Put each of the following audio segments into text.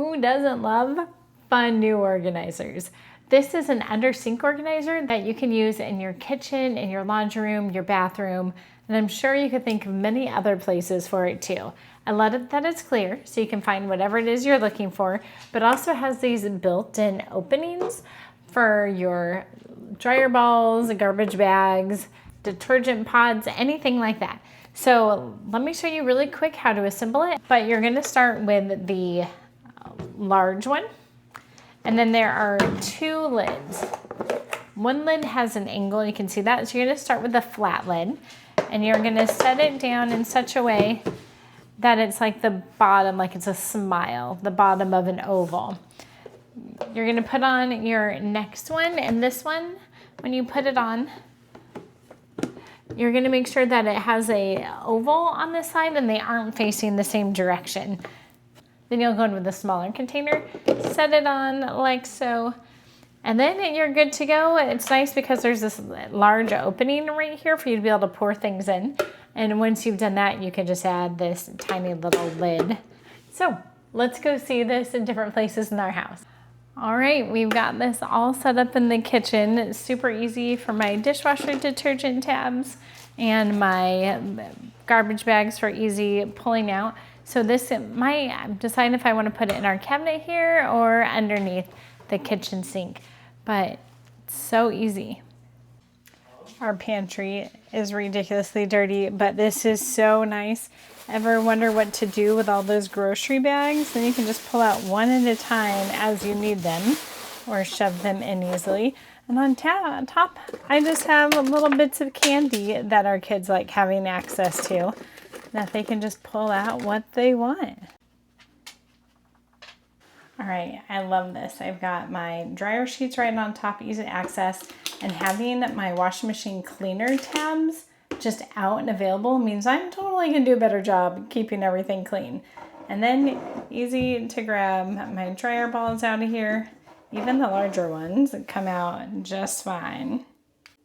Who doesn't love fun new organizers? This is an under sink organizer that you can use in your kitchen, in your laundry room, your bathroom, and I'm sure you could think of many other places for it too. I love it that it's clear so you can find whatever it is you're looking for, but also has these built-in openings for your dryer balls, garbage bags, detergent pods, anything like that. So let me show you really quick how to assemble it, but you're gonna start with the large one. And then there are two lids. One lid has an angle, you can see that. So you're gonna start with the flat lid and you're gonna set it down in such a way that it's like the bottom, like it's a smile, the bottom of an oval. You're gonna put on your next one, and this one, when you put it on, you're gonna make sure that it has a oval on this side and they aren't facing the same direction. Then you'll go in with a smaller container, set it on like so, and then you're good to go. It's nice because there's this large opening right here for you to be able to pour things in. And once you've done that, you can just add this tiny little lid. So let's go see this in different places in our house. All right, we've got this all set up in the kitchen. It's super easy for my dishwasher detergent tabs and my garbage bags for easy pulling out. So this might decide if I want to put it in our cabinet here or underneath the kitchen sink, but it's so easy. Our pantry is ridiculously dirty, but this is so nice. Ever wonder what to do with all those grocery bags? Then you can just pull out one at a time as you need them or shove them in easily. And on top, I just have little bits of candy that our kids like having access to, that they can just pull out what they want. All right, I love this. I've got my dryer sheets right on top, easy access, and having my washing machine cleaner tabs just out and available means I'm totally gonna do a better job keeping everything clean. And then easy to grab my dryer balls out of here. Even the larger ones come out just fine.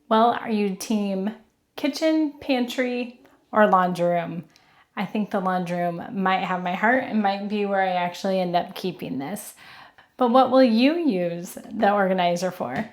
Well, are you team kitchen, pantry, or laundry room? I think the laundry room might have my heart and might be where I actually end up keeping this. But what will you use the organizer for?